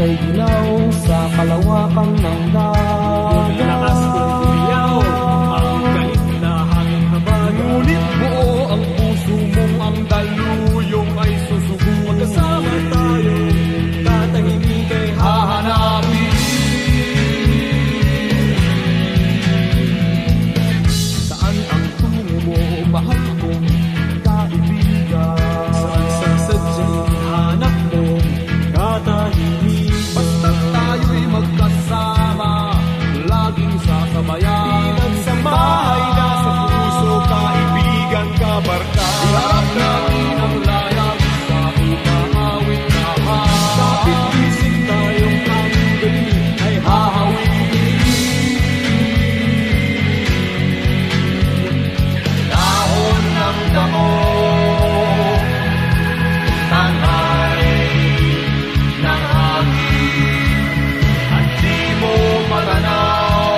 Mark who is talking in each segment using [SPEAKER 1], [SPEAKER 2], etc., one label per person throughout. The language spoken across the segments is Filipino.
[SPEAKER 1] Ika'y ginaw sa kalawakan ng dagat.
[SPEAKER 2] Lakas kong umiyaw ang galit na hangin habag.
[SPEAKER 1] Ngunit buo ang puso mong ang daluyong ay susugo.
[SPEAKER 2] Magkasama tayo, tatahimik ay
[SPEAKER 1] hahanapin. Saan ang tungo mo, mahal kong kaibigan?
[SPEAKER 2] Saan sa sadyang hanap mo, katahimik?
[SPEAKER 1] Basta't tayo'y magkasama, laging sasabayan.
[SPEAKER 2] Pinagsamahay na sa puso, kaibigan, kabarka.
[SPEAKER 1] Iharap natin ang layag sa umahawit na
[SPEAKER 2] Kapit isip tayong ang galing ay
[SPEAKER 1] dahon ng damo, tanghay ng hangin, at di mo matanaw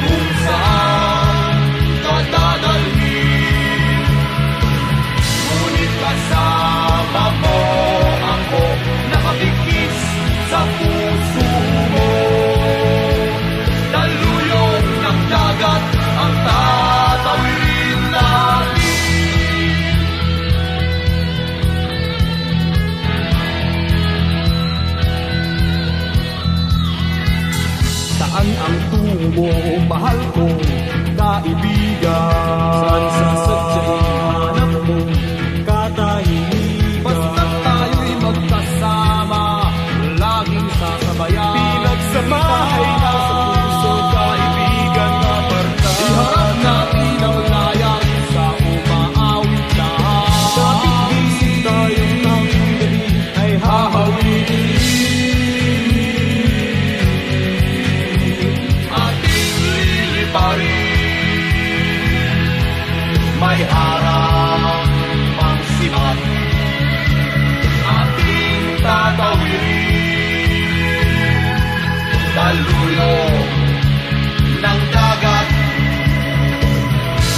[SPEAKER 1] kung saan ka dadalhin. Ngunit kasama mo ako, nakapikis sa puso mo. Daluyong ng dagat ang tatawirin natin. Saan ang tungo mo, mahal kong kaibigan?
[SPEAKER 2] Saan sa sadyang hanap mo, katahimikan?
[SPEAKER 1] Basta't tayo'y magkasama, laging sasabayan.
[SPEAKER 2] Pinagsamahay na sa puso, kaibigan, kabarka.
[SPEAKER 1] Iharap natin ang layag sa umaawit na
[SPEAKER 2] Kapit isip tayong ang galing ay hahawiin.
[SPEAKER 1] ating liliparin. May harap pang sibat, ating tatawirin. Daluyong ng dagat,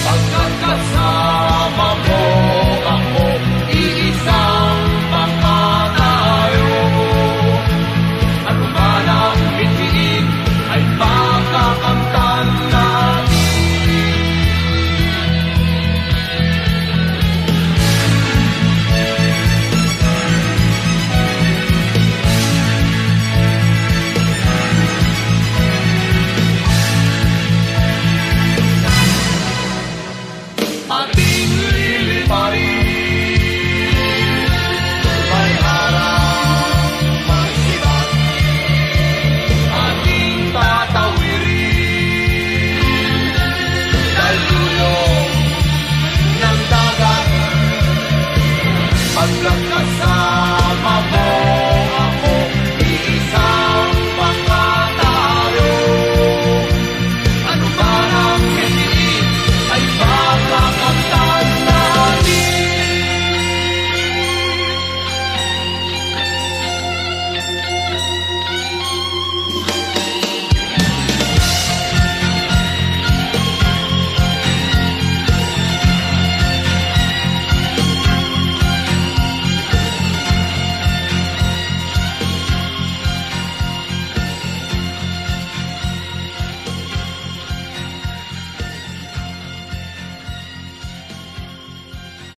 [SPEAKER 1] pagkat kasama mo ako, iisang mga tayo. At umanang bitiin ay makakamtan natin. Ating liliparin. May harap, may sibat, ating tatawirin. Daluyong ng dagat, pagkat kasama